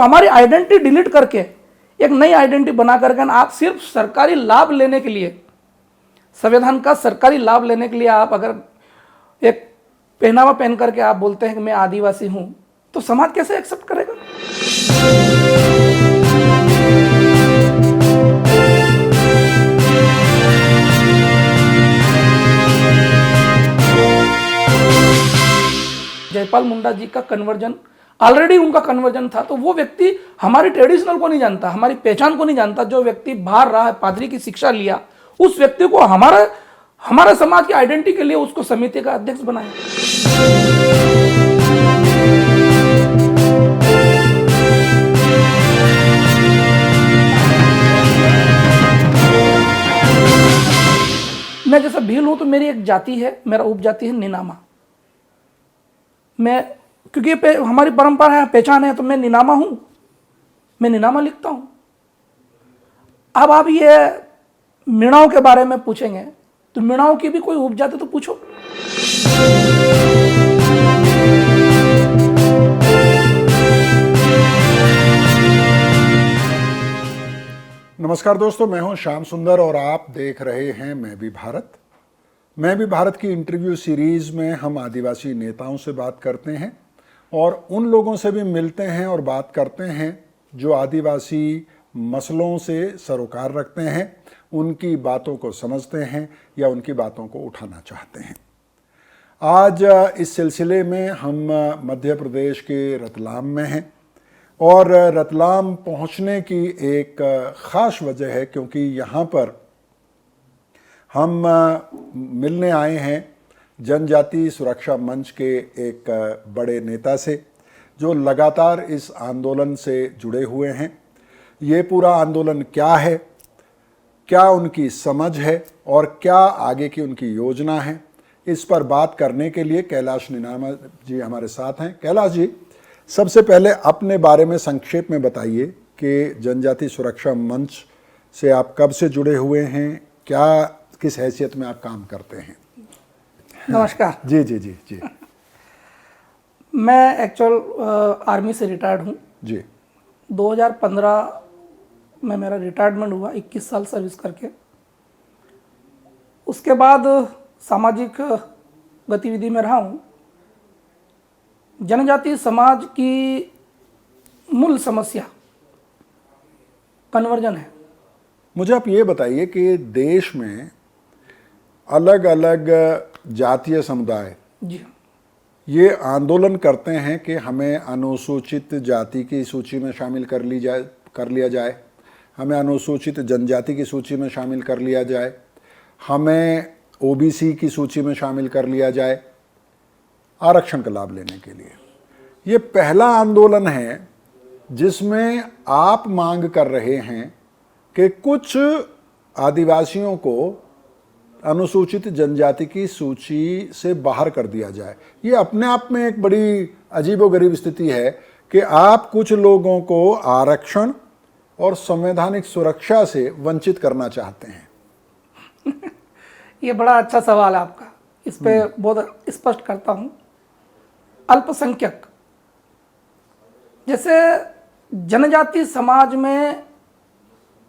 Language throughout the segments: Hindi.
तो हमारी आइडेंटिटी डिलीट करके एक नई आइडेंटिटी बना करके आप सिर्फ सरकारी लाभ लेने के लिए, संविधान का सरकारी लाभ लेने के लिए आप अगर एक पहनावा पहन करके आप बोलते हैं कि मैं आदिवासी हूं, तो समाज कैसे एक्सेप्ट करेगा? जयपाल मुंडा जी का कन्वर्जन, ऑलरेडी उनका कन्वर्जन था, तो वो व्यक्ति हमारी ट्रेडिशनल को नहीं जानता, हमारी पहचान को नहीं जानता। जो व्यक्ति बाहर रहा है, पादरी की शिक्षा लिया, उस व्यक्ति को हमारा समाज की आइडेंटिटी के लिए उसको समिति का अध्यक्ष बनाया। मैं जैसा भील हूं तो मेरी एक जाति है, मेरा उपजाति है निनामा। मैं क्योंकि हमारी परंपरा है, पहचान है, तो मैं निनामा हूं, मैं निनामा लिखता हूं। अब आप ये मीणाओं के बारे में पूछेंगे तो मीणाओं की भी कोई उपजाति तो पूछो। नमस्कार दोस्तों, मैं हूं श्याम सुंदर और आप देख रहे हैं मैं भी भारत। मैं भी भारत की इंटरव्यू सीरीज में हम आदिवासी नेताओं से बात करते हैं और उन लोगों से भी मिलते हैं और बात करते हैं जो आदिवासी मसलों से सरोकार रखते हैं, उनकी बातों को समझते हैं या उनकी बातों को उठाना चाहते हैं। आज इस सिलसिले में हम मध्य प्रदेश के रतलाम में हैं और रतलाम पहुंचने की एक ख़ास वजह है क्योंकि यहाँ पर हम मिलने आए हैं जनजाति सुरक्षा मंच के एक बड़े नेता से जो लगातार इस आंदोलन से जुड़े हुए हैं। ये पूरा आंदोलन क्या है, क्या उनकी समझ है और क्या आगे की उनकी योजना है, इस पर बात करने के लिए कैलाश निनामा जी हमारे साथ हैं। कैलाश जी, सबसे पहले अपने बारे में संक्षेप में बताइए कि जनजाति सुरक्षा मंच से आप कब से जुड़े हुए हैं, क्या किस हैसियत में आप काम करते हैं? नमस्कार। जी जी जी जी। मैं एक्चुअल आर्मी से रिटायर्ड हूँ जी। 2015 में मेरा रिटायरमेंट हुआ, 21 साल सर्विस करके। उसके बाद सामाजिक गतिविधि में रहा हूँ। जनजाति समाज की मूल समस्या कन्वर्जन है। मुझे आप ये बताइए कि देश में अलग अलग जातीय समुदाय जी ये आंदोलन करते हैं कि हमें अनुसूचित जाति की सूची में शामिल कर लिया जाए, हमें अनुसूचित जनजाति की सूची में शामिल कर लिया जाए, हमें ओबीसी की सूची में शामिल कर लिया जाए आरक्षण का लाभ लेने के लिए। ये पहला आंदोलन है जिसमें आप मांग कर रहे हैं कि कुछ आदिवासियों को अनुसूचित जनजाति की सूची से बाहर कर दिया जाए। ये अपने आप में एक बड़ी अजीबोगरीब स्थिति है कि आप कुछ लोगों को आरक्षण और संवैधानिक सुरक्षा से वंचित करना चाहते हैं। ये बड़ा अच्छा सवाल है आपका, इस पे बहुत स्पष्ट करता हूँ। अल्पसंख्यक जैसे जनजाति समाज में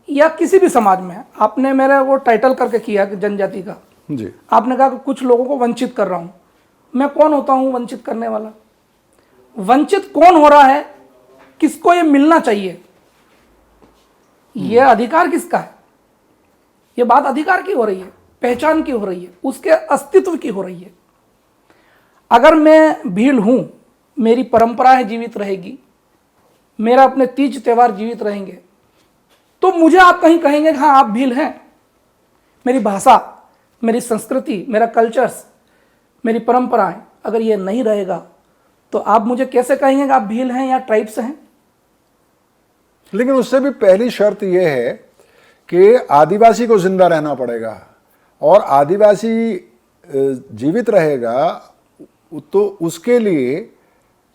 या किसी भी समाज में, आपने मेरे वो टाइटल करके किया कि जनजाति का जी। आपने कहा कि कुछ लोगों को वंचित कर रहा हूं। मैं कौन होता हूं वंचित करने वाला? वंचित कौन हो रहा है, किसको ये मिलना चाहिए, ये अधिकार किसका है? ये बात अधिकार की हो रही है, पहचान की हो रही है, उसके अस्तित्व की हो रही है। अगर मैं भील हूं, मेरी परंपराएं जीवित रहेगी, मेरा अपने तीज त्योहार जीवित रहेंगे, तो मुझे आप कहीं कहेंगे हाँ आप भील हैं। मेरी भाषा, मेरी संस्कृति, मेरा कल्चर्स, मेरी परंपराएं अगर ये नहीं रहेगा तो आप मुझे कैसे कहेंगे कि आप भील हैं या ट्राइब से हैं? लेकिन उससे भी पहली शर्त यह है कि आदिवासी को जिंदा रहना पड़ेगा और आदिवासी जीवित रहेगा तो उसके लिए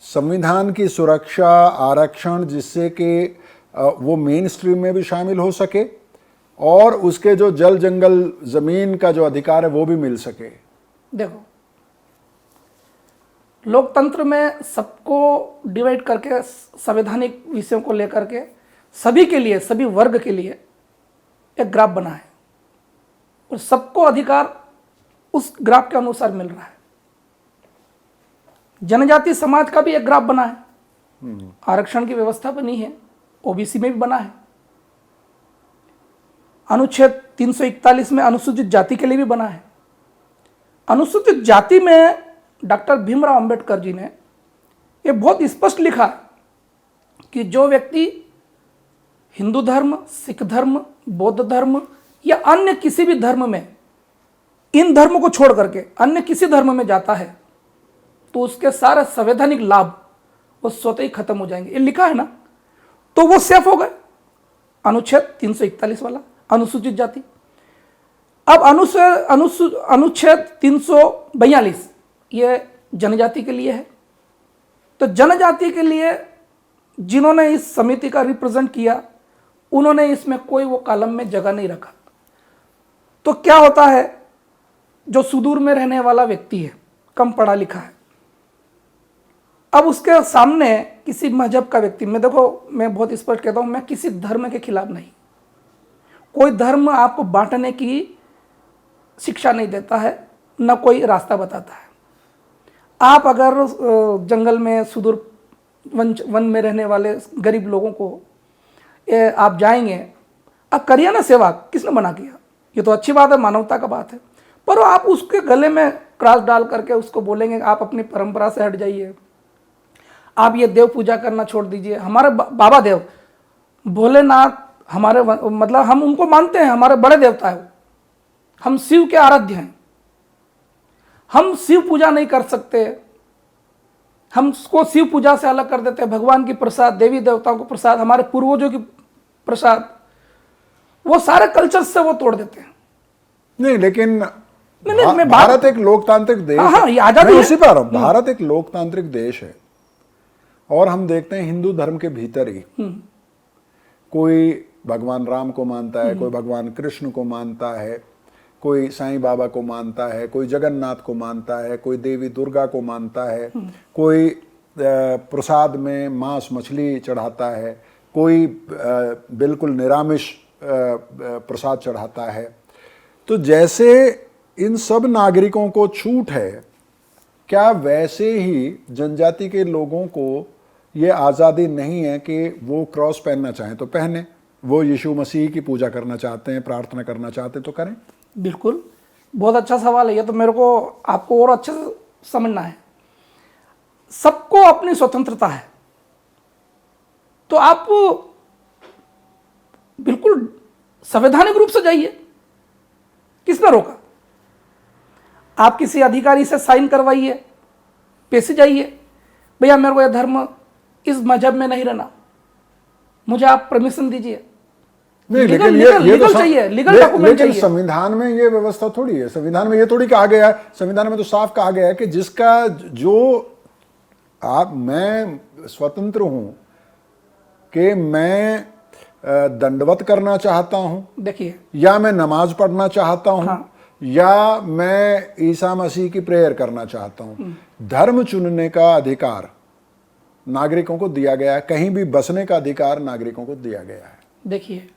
संविधान की सुरक्षा, आरक्षण, जिससे कि वो मेन स्ट्रीम में भी शामिल हो सके और उसके जो जल जंगल जमीन का जो अधिकार है वो भी मिल सके। देखो, लोकतंत्र में सबको डिवाइड करके संवैधानिक विषयों को लेकर के सभी के लिए, सभी वर्ग के लिए एक ग्राफ बना है और सबको अधिकार उस ग्राफ के अनुसार मिल रहा है। जनजाति समाज का भी एक ग्राफ बना है, आरक्षण की व्यवस्था बनी है, ओबीसी में भी बना है। अनुच्छेद 341 में अनुसूचित जाति के लिए भी बना है। अनुसूचित जाति में डॉक्टर भीमराव अंबेडकर जी ने ये बहुत स्पष्ट लिखा है कि जो व्यक्ति हिंदू धर्म, सिख धर्म, बौद्ध धर्म या अन्य किसी भी धर्म में, इन धर्मों को छोड़ करके अन्य किसी धर्म में जाता है तो उसके सारे संवैधानिक लाभ वो स्वतः ही खत्म हो जाएंगे। ये लिखा है ना, तो वो सेफ हो गए। अनुच्छेद 341 वाला अनुसूचित जाति। अब अनुच्छेद 342 ये जनजाति के लिए है। तो जनजाति के लिए जिन्होंने इस समिति का रिप्रेजेंट किया, उन्होंने इसमें कोई वो कॉलम में जगह नहीं रखा। तो क्या होता है, जो सुदूर में रहने वाला व्यक्ति है, कम पढ़ा लिखा है, अब उसके सामने किसी मजहब का व्यक्ति, मैं देखो मैं बहुत स्पष्ट कहता हूं, मैं किसी धर्म के खिलाफ नहीं, कोई धर्म आपको बांटने की शिक्षा नहीं देता है, न कोई रास्ता बताता है। आप अगर जंगल में सुदूर वन में रहने वाले गरीब लोगों को आप जाएंगे, आप करिए ना सेवा, किसने मना किया? ये तो अच्छी बात है, मानवता का बात है। पर आप उसके गले में क्रॉस डाल करके उसको बोलेंगे आप अपनी परंपरा से हट जाइए, आप ये देव पूजा करना छोड़ दीजिए। हमारे बाबा देव, भोलेनाथ हमारे, मतलब हम उनको मानते हैं, हमारे बड़े देवता है, हम शिव के आराध्य हैं। हम शिव पूजा नहीं कर सकते, हमको शिव पूजा से अलग कर देते हैं। भगवान की प्रसाद, देवी देवताओं को प्रसाद, हमारे पूर्वजों की प्रसाद, वो सारे कल्चर से वो तोड़ देते हैं। नहीं, लेकिन मैं भारत एक लोकतांत्रिक देश है। हाँ, ये आजादी मैं है। उसी पर हूं, भारत एक लोकतांत्रिक देश है और हम देखते हैं हिंदू धर्म के भीतर ही कोई भगवान राम को मानता है, कोई भगवान कृष्ण को मानता है, कोई साईं बाबा को मानता है, कोई जगन्नाथ को मानता है, कोई देवी दुर्गा को मानता है, कोई प्रसाद में मांस मछली चढ़ाता है, कोई बिल्कुल निरामिष प्रसाद चढ़ाता है। तो जैसे इन सब नागरिकों को छूट है, क्या वैसे ही जनजाति के लोगों को ये आज़ादी नहीं है कि वो क्रॉस पहनना चाहें तो पहने, वो यीशु मसीह की पूजा करना चाहते हैं, प्रार्थना करना चाहते हैं तो करें? बिल्कुल, बहुत अच्छा सवाल है ये, तो मेरे को आपको और अच्छे से समझना है। सबको अपनी स्वतंत्रता है, तो आप बिल्कुल संवैधानिक रूप से जाइए, किसने रोका? आप किसी अधिकारी से साइन करवाइए, पैसे जाइए, भैया मेरे को यह धर्म, इस मजहब में नहीं रहना, मुझे आप परमिशन दीजिए। नहीं, लीगल चाहिए, लीगल डॉक्यूमेंट चाहिए। संविधान में ये व्यवस्था थोड़ी है। संविधान में ये थोड़ी कहा गया है, संविधान में तो साफ कहा गया है कि जिसका जो मैं स्वतंत्र हूं कि मैं दंडवत करना चाहता हूं, देखिए, या मैं नमाज पढ़ना चाहता हूं, हाँ। या मैं ईसा मसीह की प्रेयर करना चाहता हूं। धर्म चुनने का अधिकार नागरिकों को दिया गया है, कहीं भी बसने का अधिकार नागरिकों को दिया गया है। देखिए,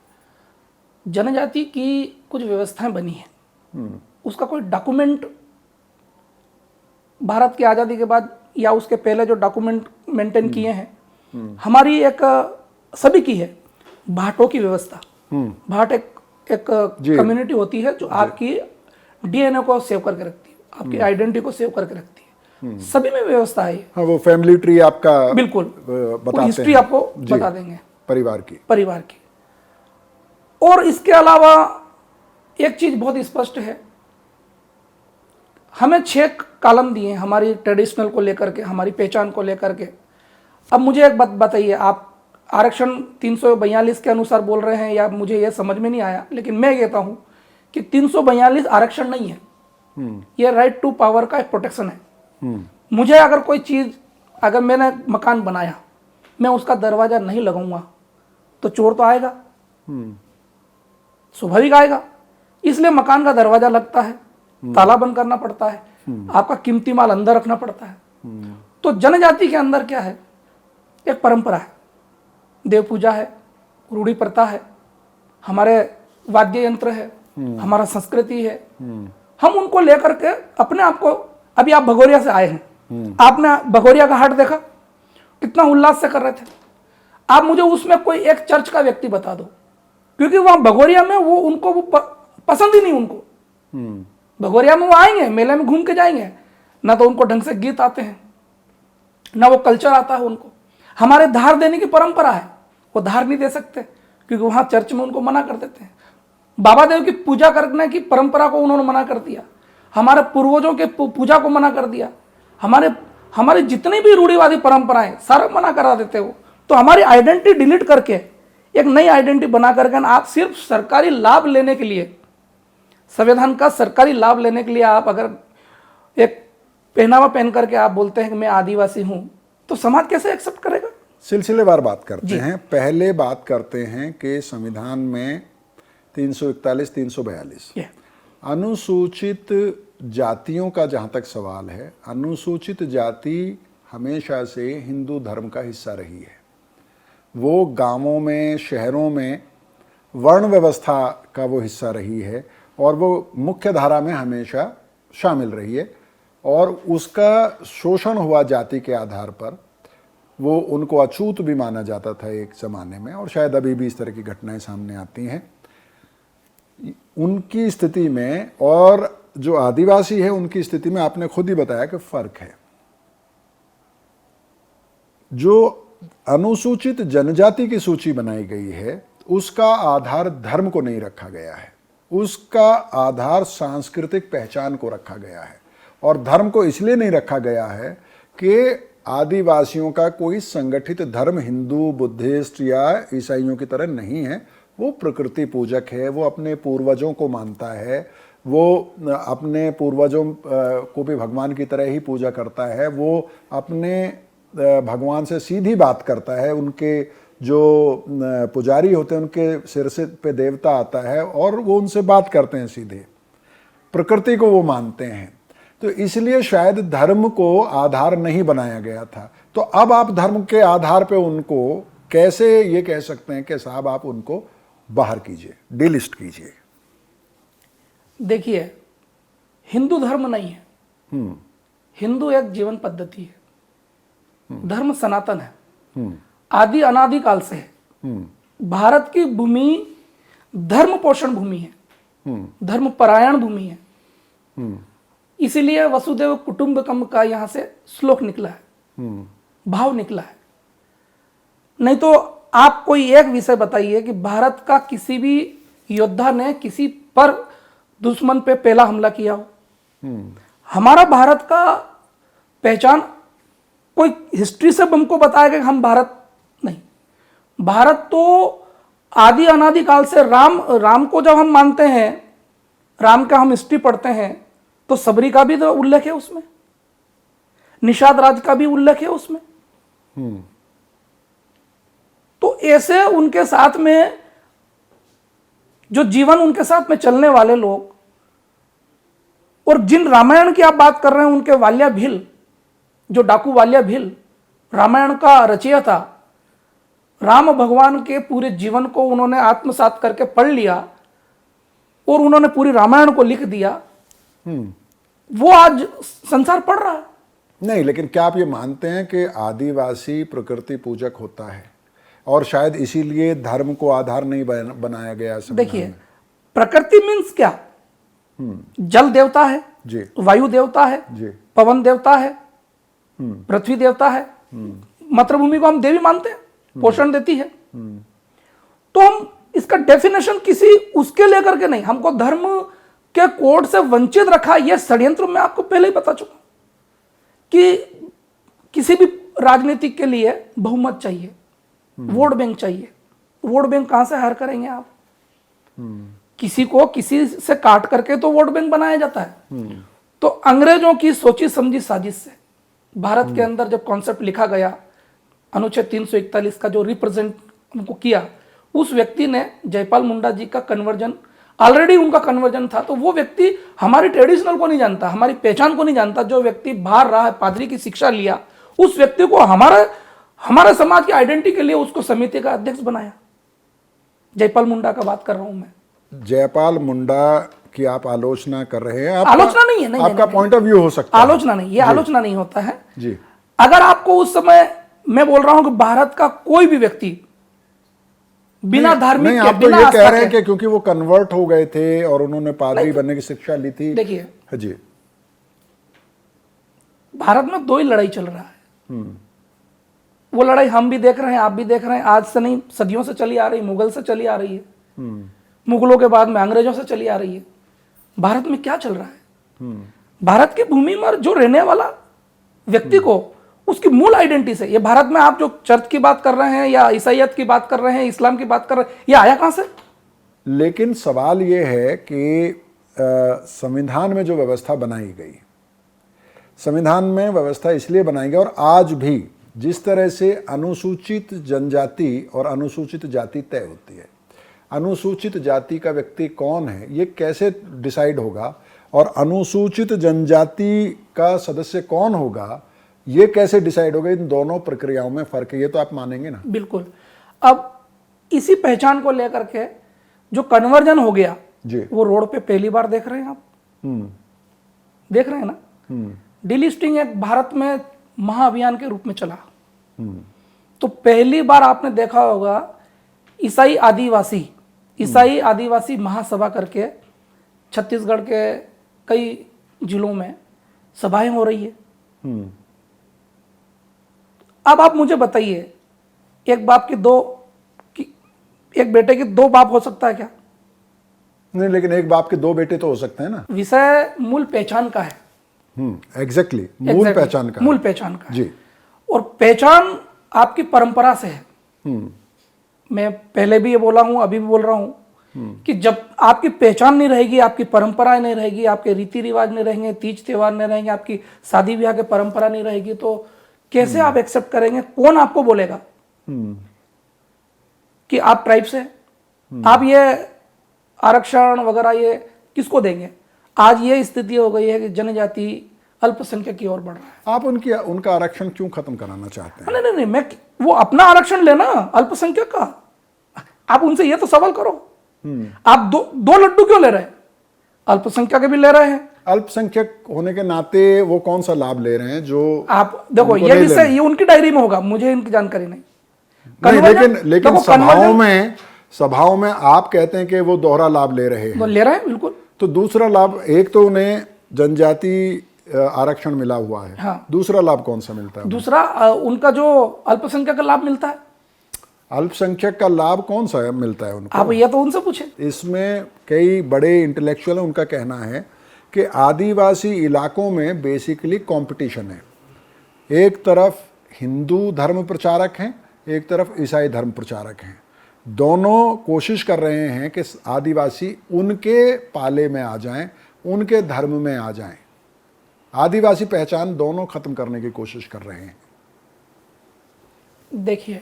जनजाति की कुछ व्यवस्थाएं बनी है, उसका कोई डॉक्यूमेंट भारत की आज़ादी के बाद या उसके पहले जो डॉक्यूमेंट मेंटेन किए हैं, हमारी एक सभी की है, भाटों की व्यवस्था। भाट एक कम्युनिटी होती है जो आपकी डीएनए को सेव करके रखती है, आपकी आइडेंटिटी को सेव करके रखती है। सभी में व्यवस्था है। हाँ, वो फैमिली ट्री आपका बिल्कुल बताते हिस्ट्री हैं, आपको बता देंगे परिवार की। और इसके अलावा एक चीज बहुत स्पष्ट है, हमें 6 कॉलम दिए हैं हमारी ट्रेडिशनल को लेकर के, हमारी पहचान को लेकर के। अब मुझे एक बात बताइए, आप आरक्षण 342 के अनुसार बोल रहे हैं या मुझे यह समझ में नहीं आया, लेकिन मैं कहता हूं कि 342 आरक्षण नहीं है, यह राइट टू पावर का एक प्रोटेक्शन है। मुझे अगर कोई चीज, अगर मैंने मकान बनाया, मैं उसका दरवाजा नहीं लगाऊंगा तो चोर तो आएगा, स्वाभाविक आएगा। इसलिए मकान का दरवाजा लगता है, ताला बंद करना पड़ता है, आपका कीमती माल अंदर रखना पड़ता है। तो जनजाति के अंदर क्या है, एक परंपरा है, देव पूजा है, रूढ़ी प्रथा है, हमारे वाद्य यंत्र है, हमारा संस्कृति है। हम उनको लेकर के अपने आप को, अभी आप भगोरिया से आए हैं, आपने भगोरिया का हाट देखा, कितना उल्लास से कर रहे थे। आप मुझे उसमें कोई एक चर्च का व्यक्ति बता दो, क्योंकि वहां भगोरिया में वो उनको वो पसंद ही नहीं उनको। भगोरिया में वो आएंगे, मेले में घूम के जाएंगे, ना तो उनको ढंग से गीत आते हैं, ना वो कल्चर आता है उनको। हमारे धार देने की परंपरा है, वो धार नहीं दे सकते क्योंकि वहां चर्च में उनको मना कर देते हैं। बाबा देव की पूजा करने की परंपरा को उन्होंने मना कर दिया, हमारे पूर्वजों के पूजा को मना कर दिया, हमारे जितनी भी रूढ़िवादी परंपराएं सारा मना करा देते हो। तो हमारी आइडेंटिटी डिलीट करके एक नई आइडेंटिटी बना करके आप सिर्फ सरकारी लाभ लेने के लिए, संविधान का सरकारी लाभ लेने के लिए आप अगर एक पहनावा पहन करके आप बोलते हैं कि मैं आदिवासी हूं, तो समाज कैसे एक्सेप्ट करेगा? सिलसिलेवार बात करते हैं। पहले बात करते हैं कि संविधान में 341, 342 अनुसूचित जातियों का जहाँ तक सवाल है, अनुसूचित जाति हमेशा से हिंदू धर्म का हिस्सा रही है। वो गांवों में, शहरों में वर्ण व्यवस्था का वो हिस्सा रही है और वो मुख्य धारा में हमेशा शामिल रही है, और उसका शोषण हुआ जाति के आधार पर वो उनको अछूत भी माना जाता था एक ज़माने में, और शायद अभी भी इस तरह की घटनाएं सामने आती हैं। उनकी स्थिति में और जो आदिवासी है उनकी स्थिति में आपने खुद ही बताया कि फर्क है। जो अनुसूचित जनजाति की सूची बनाई गई है उसका आधार धर्म को नहीं रखा गया है, उसका आधार सांस्कृतिक पहचान को रखा गया है। और धर्म को इसलिए नहीं रखा गया है कि आदिवासियों का कोई संगठित धर्म हिंदू, बुद्धिस्ट या ईसाइयों की तरह नहीं है। वो प्रकृति पूजक है, वो अपने पूर्वजों को मानता है, वो अपने पूर्वजों को भी भगवान की तरह ही पूजा करता है, वो अपने भगवान से सीधी बात करता है। उनके जो पुजारी होते हैं उनके सिर से पे देवता आता है और वो उनसे बात करते हैं सीधे, प्रकृति को वो मानते हैं। तो इसलिए शायद धर्म को आधार नहीं बनाया गया था। तो अब आप धर्म के आधार पे उनको कैसे ये कह सकते हैं कि साहब आप उनको बाहर कीजिए, डिलिस्ट कीजिए? देखिए, हिंदू धर्म नहीं है, हिंदू एक जीवन पद्धति है, धर्म सनातन है, आदि अनादि काल से है। भारत की भूमि धर्म पोषण भूमि है, धर्म परायण भूमि है। इसीलिए वसुदेव कुटुंबकम का यहां से श्लोक निकला है, भाव निकला है। नहीं तो आप कोई एक विषय बताइए कि भारत का किसी भी योद्धा ने किसी पर दुश्मन पे पहला हमला किया हो। हमारा भारत का पहचान कोई हिस्ट्री से हमको बताया कि हम भारत नहीं, भारत तो आदि अनादि काल से राम को जब हम मानते हैं, राम का हम हिस्ट्री पढ़ते हैं, तो सबरी का भी तो उल्लेख है उसमें, निषाद राज का भी उल्लेख है उसमें। तो ऐसे उनके साथ में जो जीवन उनके साथ में चलने वाले लोग, और जिन रामायण की आप बात कर रहे हैं उनके वाल्या भील, जो डाकू वाल्या भील रामायण का रचयिता था, राम भगवान के पूरे जीवन को उन्होंने आत्मसात करके पढ़ लिया और उन्होंने पूरी रामायण को लिख दिया। वो आज संसार पढ़ रहा है। नहीं, लेकिन क्या आप ये मानते हैं कि आदिवासी प्रकृति पूजक होता है और शायद इसीलिए धर्म को आधार नहीं बनाया गया? देखिए, प्रकृति मीन्स क्या? जल देवता है जी, वायु देवता है जी, पवन देवता है, पृथ्वी देवता है, मातृभूमि को हम देवी मानते हैं, पोषण देती है। तो हम इसका डेफिनेशन किसी उसके लेकर के नहीं, हमको धर्म के कोड से वंचित रखा। यह षड्यंत्र मैं आपको पहले ही बता चुका कि किसी भी राजनीतिक के लिए बहुमत चाहिए, वोट बैंक चाहिए। वोट बैंक कहां से हायर करेंगे आप? किसी को किसी से काट करके तो वोट बैंक बनाया जाता है। तो अंग्रेजों की सोची समझी साजिश से भारत के अंदर जब कॉन्सेप्ट लिखा गया, अनुच्छेद 341 का जो रिप्रेजेंट हमको किया, उस व्यक्ति ने जयपाल मुंडा जी का कन्वर्जन, ऑलरेडी उनका कन्वर्जन था। तो वो व्यक्ति हमारी ट्रेडिशनल को नहीं जानता, हमारी पहचान को नहीं जानता। जो व्यक्ति बाहर रहा है, पादरी की शिक्षा लिया उस व्यक्ति को हमारा समाज की आइडेंटिटी के लिए उसको समिति का अध्यक्ष बनाया। जयपाल मुंडा का बात कर रहा हूं मैं। जयपाल मुंडा की आप आलोचना कर रहे हैं। आलोचना नहीं है, नहीं, आपका पॉइंट ऑफ व्यू हो सकता है। आलोचना नहीं, ये आलोचना नहीं होता है जी। अगर आपको उस समय, मैं बोल रहा हूं कि भारत का कोई भी व्यक्ति बिना धार्मिक नहीं, के, आप तो बिना ये आस्था कह रहे हैं के, कि क्योंकि वो कन्वर्ट हो गए थे और उन्होंने पादरी बनने की शिक्षा ली थी। देखिए जी। भारत में दो ही लड़ाई चल रहा है। वो लड़ाई हम भी देख रहे हैं, आप भी देख रहे हैं। आज से नहीं, सदियों से चली आ रही, मुगल से चली आ रही है, मुगलों के बाद में अंग्रेजों से चली आ रही है। भारत में क्या चल रहा है? भारत की भूमि में जो रहने वाला व्यक्ति को उसकी मूल आइडेंटिटी से, ये भारत में आप जो चर्च की बात कर रहे हैं या ईसाइयत की बात कर रहे हैं, इस्लाम की बात कर रहे हैं, ये आया कहां से? लेकिन सवाल ये है कि संविधान में जो व्यवस्था बनाई गई, संविधान में व्यवस्था इसलिए बनाई गई, और आज भी जिस तरह से अनुसूचित जनजाति और अनुसूचित जाति तय होती है, अनुसूचित जाति का व्यक्ति कौन है ये कैसे डिसाइड होगा, और अनुसूचित जनजाति का सदस्य कौन होगा ये कैसे डिसाइड होगा, इन दोनों प्रक्रियाओं में फर्क है, ये तो आप मानेंगे ना? बिल्कुल। अब इसी पहचान को लेकर के जो कन्वर्जन हो गया जी। वो रोड पे पहली बार देख रहे हैं आप। देख रहे हैं ना? डिलिस्टिंग एक भारत में महाअभियान के रूप में चला। तो पहली बार आपने देखा होगा ईसाई आदिवासी महासभा करके छत्तीसगढ़ के कई जिलों में सभाएं हो रही है। अब आप मुझे बताइए, एक बेटे के दो बाप हो सकता है क्या? नहीं, लेकिन एक बाप के दो बेटे तो हो सकते हैं ना। विषय मूल पहचान का है। एग्जैक्टली, मूल पहचान का, मूल पहचान का जी। और पहचान आपकी परंपरा से है। मैं पहले भी ये बोला हूं, अभी भी बोल रहा हूं कि जब आपकी पहचान नहीं रहेगी, आपकी परंपराएं नहीं रहेगी, आपके रीति रिवाज नहीं रहेंगे, तीज त्योहार नहीं रहेंगे, आपकी शादी ब्याह की परंपरा नहीं रहेगी, तो कैसे आप एक्सेप्ट करेंगे? कौन आपको बोलेगा कि आप ट्राइब से? आप ये आरक्षण वगैरह ये किसको देंगे? आज ये स्थिति हो गई है कि जनजाति अल्पसंख्यक की ओर बढ़ रहा है। आप उनका आरक्षण क्यों खत्म कराना चाहते हैं? नहीं, मैं वो अपना आरक्षण लेना अल्पसंख्यक का। आप उनसे ये तो सवाल करो, आप दो लड्डू क्यों ले रहे हैं? अल्पसंख्यक भी ले रहे हैं। अल्पसंख्यक होने के नाते वो कौन सा लाभ ले रहे हैं जो आप देखो, ये विषय ये उनकी डायरी में होगा, मुझे इनकी जानकारी नहीं। लेकिन सभाओं में आप कहते हैं कि वो दोहरा लाभ ले रहे हैं। ले रहे हैं, बिल्कुल। तो दूसरा लाभ, एक तो उन्हें जनजाति आरक्षण मिला हुआ है, हाँ। दूसरा लाभ कौन सा मिलता है? दूसरा उनका जो अल्पसंख्यक का लाभ मिलता है। अल्पसंख्यक का लाभ कौन सा मिलता है उनको? आप ये तो उनसे पूछे। इसमें कई बड़े इंटेलेक्चुअल हैं, उनका कहना है कि आदिवासी इलाकों में बेसिकली कंपटीशन है। एक तरफ हिंदू धर्म प्रचारक हैं, एक तरफ ईसाई धर्म प्रचारक हैं। दोनों कोशिश कर रहे हैं कि आदिवासी उनके पाले में आ जाएं, उनके धर्म में आ जाएं। आदिवासी पहचान दोनों खत्म करने की कोशिश कर रहे हैं। देखिए,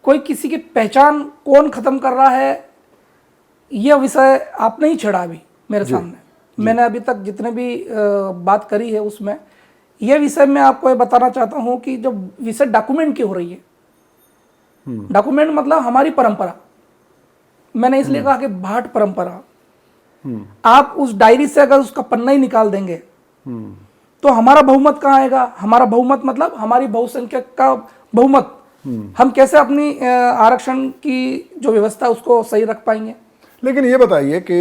कोई किसी की पहचान कौन खत्म कर रहा है, यह विषय आपने ही छेड़ा अभी मेरे सामने। मैंने अभी तक जितने भी बात करी है उसमें यह विषय मैं आपको ये बताना चाहता हूं कि जब विषय डॉक्यूमेंट की हो रही है, डॉक्यूमेंट मतलब हमारी परंपरा, मैंने इसलिए कहा कि भाट परंपरा, आप उस डायरी से अगर उसका पन्ना ही निकाल देंगे तो हमारा बहुमत कहाँ आएगा? हमारा बहुमत मतलब हमारी बहुसंख्यक का बहुमत। हम कैसे अपनी आरक्षण की जो व्यवस्था उसको सही रख पाएंगे? लेकिन ये बताइए कि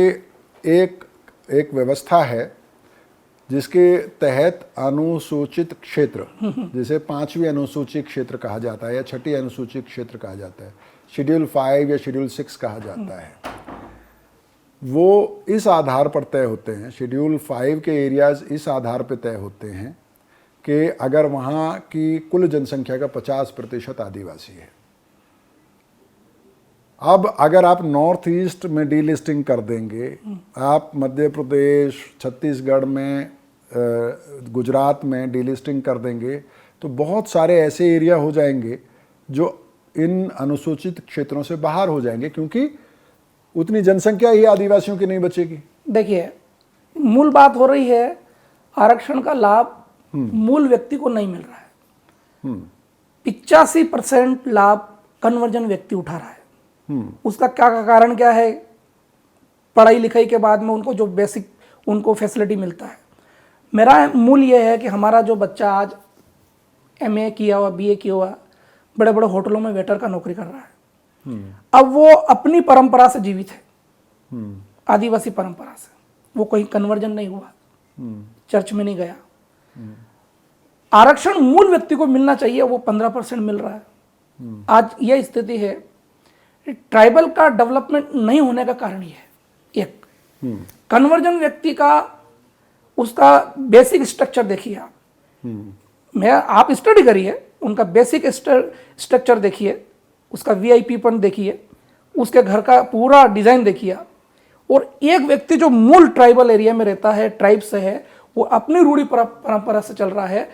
एक व्यवस्था है जिसके तहत अनुसूचित क्षेत्र, जिसे 5वीं अनुसूचित क्षेत्र कहा जाता है या 6ठी अनुसूचित क्षेत्र कहा जाता है, शेड्यूल 5 या शेड्यूल 6 कहा जाता है, वो इस आधार पर तय होते हैं। शेड्यूल 5 के एरियाज इस आधार पर तय होते हैं कि अगर वहाँ की कुल जनसंख्या का 50% आदिवासी है। अब अगर आप नॉर्थ ईस्ट में डीलिस्टिंग कर देंगे, आप मध्य प्रदेश, छत्तीसगढ़ में, गुजरात में डीलिस्टिंग कर देंगे, तो बहुत सारे ऐसे एरिया हो जाएंगे जो इन अनुसूचित क्षेत्रों से बाहर हो जाएंगे, क्योंकि उतनी जनसंख्या ही आदिवासियों की नहीं बचेगी। देखिए, मूल बात हो रही है आरक्षण का लाभ मूल व्यक्ति को नहीं मिल रहा है। 85% लाभ कन्वर्जन व्यक्ति उठा रहा है। उसका क्या कारण क्या है? पढ़ाई लिखाई के बाद में उनको जो बेसिक उनको फैसिलिटी मिलता है। मेरा मूल ये है कि हमारा जो बच्चा आज MA किया हुआ, BA किया हुआ, बड़े बड़े होटलों में वेटर का नौकरी कर रहा है, अब वो अपनी परंपरा से जीवित है, आदिवासी परंपरा से। वो कोई कन्वर्जन नहीं हुआ, चर्च में नहीं गया। आरक्षण मूल व्यक्ति को मिलना चाहिए, वो 15% मिल रहा है। आज ये स्थिति है, ट्राइबल का डेवलपमेंट नहीं होने का कारण ये है। एक कन्वर्जन व्यक्ति का उसका बेसिक स्ट्रक्चर देखिए आप स्टडी करिए, उनका बेसिक स्ट्रक्चर देखिए, उसका VIP देखिए, उसके घर का पूरा डिजाइन देखिए। और एक व्यक्ति जो मूल ट्राइबल एरिया में रहता है, ट्राइब से है, वो अपनी रूढ़ी परंपरा से चल रहा है।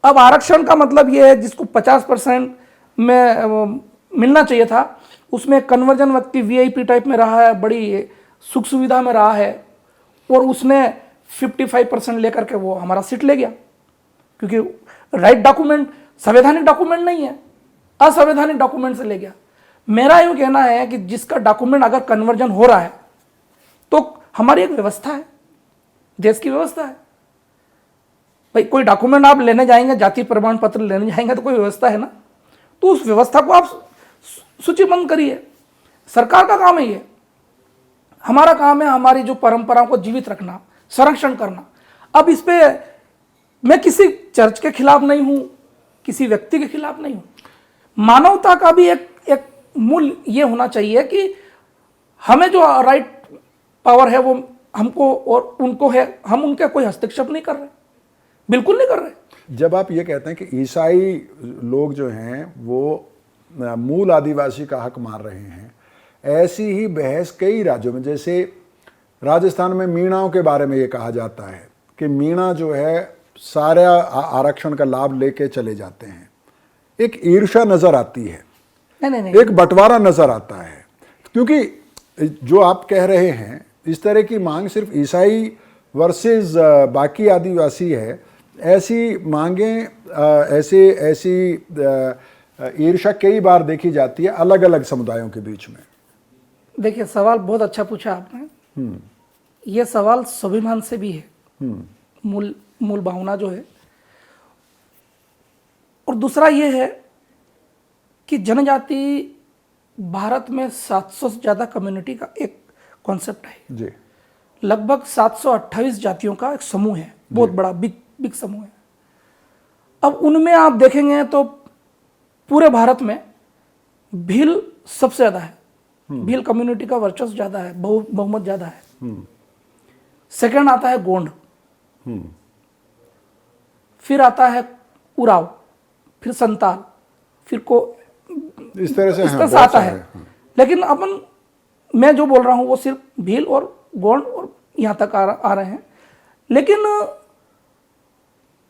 अब आरक्षण का मतलब ये है, जिसको 50% में मिलना चाहिए था, उसमें कन्वर्जन व्यक्ति VIP टाइप में रहा है, बड़ी सुख सुविधा में रहा है, और उसने 55% लेकर के वो हमारा सीट ले गया। क्योंकि राइट डॉक्यूमेंट संवैधानिक डॉक्यूमेंट नहीं है, असंवैधानिक डॉक्यूमेंट से ले गया। मेरा यूं कहना है कि जिसका डॉक्यूमेंट अगर कन्वर्जन हो रहा है तो हमारी एक व्यवस्था है, देश की व्यवस्था है। भाई कोई डॉक्यूमेंट आप लेने जाएंगे, जाति प्रमाण पत्र लेने जाएंगे, तो कोई व्यवस्था है ना, तो उस व्यवस्था को आप सूचीबद्ध करिए। सरकार का काम है ये, हमारा काम है हमारी जो परंपराओं को जीवित रखना, संरक्षण करना। अब इस पे मैं किसी चर्च के खिलाफ नहीं हूं, किसी व्यक्ति के खिलाफ नहीं हूं। मानवता का भी एक मूल ये होना चाहिए कि हमें जो राइट पावर है वो हमको और उनको है, हम उनके कोई हस्तक्षेप नहीं कर रहे, बिल्कुल नहीं कर रहे। जब आप ये कहते हैं कि ईसाई लोग जो हैं वो मूल आदिवासी का हक मार रहे हैं, ऐसी ही बहस कई राज्यों में, जैसे राजस्थान में मीणाओं के बारे में ये कहा जाता है कि मीणा जो है सारा आरक्षण का लाभ लेके चले जाते हैं। एक ईर्ष्या नजर आती है, नहीं। एक बंटवारा नजर आता है, क्योंकि जो आप कह रहे हैं इस तरह की मांग सिर्फ ईसाई वर्सेस बाकी आदिवासी है। ऐसी मांगें, ऐसी ईर्ष्या कई बार देखी जाती है अलग अलग समुदायों के बीच में। देखिए, सवाल बहुत अच्छा पूछा आपने। ये सवाल स्वाभिमान से भी है, मूल भावना जो है। और दूसरा ये है कि जनजाति भारत में 700 से ज़्यादा कम्युनिटी का एक कॉन्सेप्ट है जी। लगभग 728 जातियों का एक समूह है, बहुत बड़ा बिग समूह है। अब उनमें आप देखेंगे तो पूरे भारत में भील सबसे ज़्यादा है, भील कम्युनिटी का वर्चस्व ज़्यादा है, बहुमत ज़्यादा है। सेकंड आता है गोंड, फिर आता है उराव, फिर संताल, फिर को इस तरह से आता है। लेकिन अपन मैं जो बोल रहा हूं वो सिर्फ भील और गोंड और यहां तक आ रहे हैं। लेकिन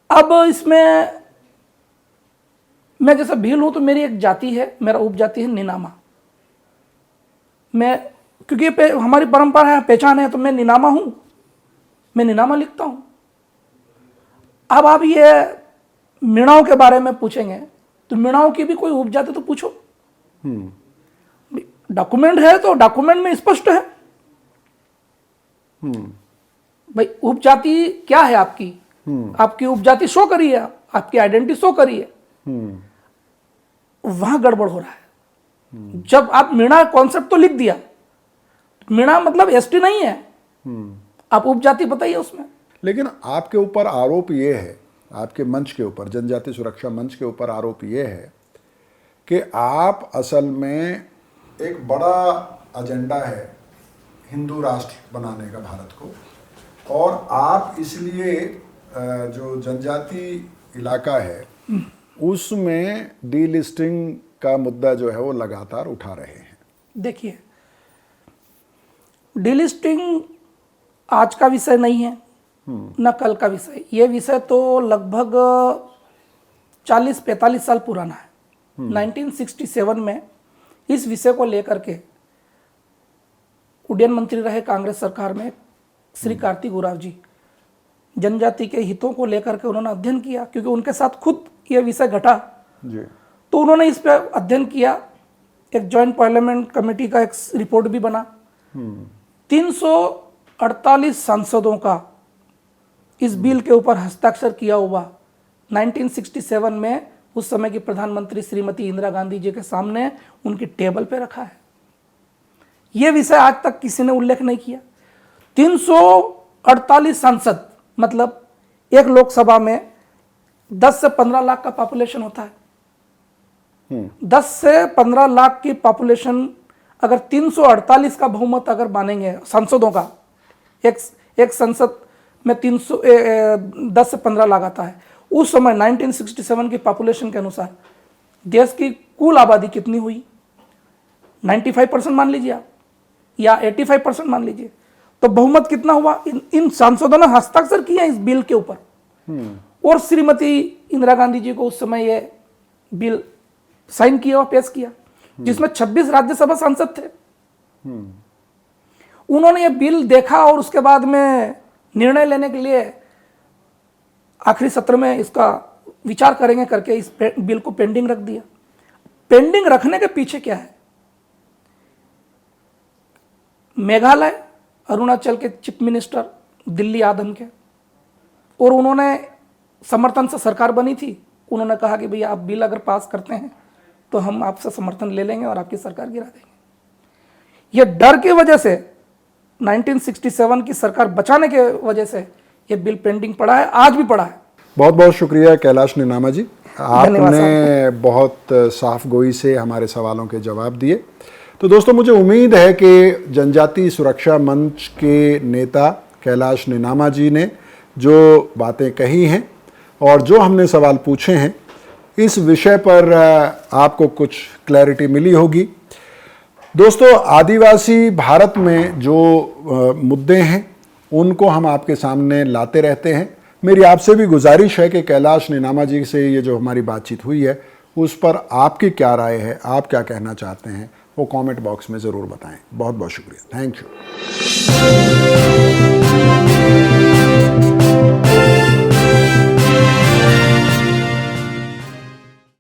अब इसमें मैं जैसा भील हूं तो मेरी एक जाति है, मेरा उपजाति है निनामा। मैं क्योंकि हमारी परंपरा है, पहचान है, तो मैं निनामा हूं, मैं निनामा लिखता हूं। अब आप ये मीणाओं के बारे में पूछेंगे तो मीणाओं की भी कोई उपजाति तो पूछो, डॉक्यूमेंट है तो डॉक्यूमेंट में स्पष्ट है। भाई उपजाति क्या है आपकी, आपकी उपजाति शो करिए, आपकी आइडेंटिटी शो करिए। वहां गड़बड़ हो रहा है। जब आप मीणा कॉन्सेप्ट तो लिख दिया, मीणा मतलब ST नहीं है, आप उपजाति बताइए उसमें। लेकिन आपके ऊपर आरोप ये है, आपके मंच के ऊपर, जनजाति सुरक्षा मंच के ऊपर आरोप ये है कि आप असल में एक बड़ा एजेंडा है हिंदू राष्ट्र बनाने का भारत को, और आप इसलिए जो जनजाति इलाका है उसमें डीलिस्टिंग का मुद्दा जो है वो लगातार उठा रहे हैं। देखिए, डीलिस्टिंग आज का विषय नहीं है न कल का विषय। ये विषय तो लगभग 40-45 साल पुराना है। 1967 में इस विषय को लेकर के उड्डयन मंत्री रहे कांग्रेस सरकार में श्री कार्तिक उराव जी जनजाति के हितों को लेकर के उन्होंने अध्ययन किया, क्योंकि उनके साथ खुद ये विषय घटा। जी। तो उन्होंने इस पर अध्ययन किया, एक जॉइंट पार्लियामेंट कमेटी का एक रिपोर्ट भी बना। 348 सांसदों का इस बिल के ऊपर हस्ताक्षर किया हुआ 1967 में उस समय की प्रधानमंत्री श्रीमती इंदिरा गांधी जी के सामने उनकी टेबल पे रखा है। यह विषय आज तक किसी ने उल्लेख नहीं किया। 348 सांसद, मतलब एक लोकसभा में 10 से 15 लाख का पॉपुलेशन होता है। 10 से 15 लाख की पॉपुलेशन, अगर 348 का बहुमत अगर मानेंगे सांसदों का, एक संसद में 10 से 15 लाख आता है। उस समय 1967 की पॉपुलेशन के अनुसार देश की कुल आबादी कितनी हुई? 95% मान लीजिए आप, या 85% मान लीजिए। तो बहुमत कितना हुआ? इन सांसदों ने हस्ताक्षर किया इस बिल के ऊपर, और श्रीमती इंदिरा गांधी जी को उस समय ये बिल साइन किया और पेश किया, जिसमें 26 राज्यसभा सांसद थे। उन्होंने ये बिल देखा और उसके बाद में निर्णय लेने के लिए आखिरी सत्र में इसका विचार करेंगे करके इस बिल को पेंडिंग रख दिया। पेंडिंग रखने के पीछे क्या है? मेघालय, अरुणाचल के चीफ मिनिस्टर दिल्ली आदम के, और उन्होंने समर्थन से सरकार बनी थी। उन्होंने कहा कि भैया आप बिल अगर पास करते हैं तो हम आपसे समर्थन ले लेंगे और आपकी सरकार गिरा देंगे। ये डर की वजह से 1967 की सरकार बचाने के वजह से ये बिल पेंडिंग पड़ा है, आज भी पड़ा है। बहुत बहुत शुक्रिया कैलाश नीनामा जी, आपने बहुत साफ गोई से हमारे सवालों के जवाब दिए। तो दोस्तों, मुझे उम्मीद है कि जनजाति सुरक्षा मंच के नेता कैलाश नीनामा जी ने जो बातें कही हैं और जो हमने सवाल पूछे हैं, इस विषय पर आपको कुछ क्लैरिटी मिली होगी। दोस्तों, आदिवासी भारत में जो मुद्दे हैं उनको हम आपके सामने लाते रहते हैं। मेरी आपसे भी गुजारिश है कि कैलाश नीनामा जी से ये जो हमारी बातचीत हुई है उस पर आपकी क्या राय है, आप क्या कहना चाहते हैं, वो कमेंट बॉक्स में ज़रूर बताएं। बहुत बहुत शुक्रिया। Thank you.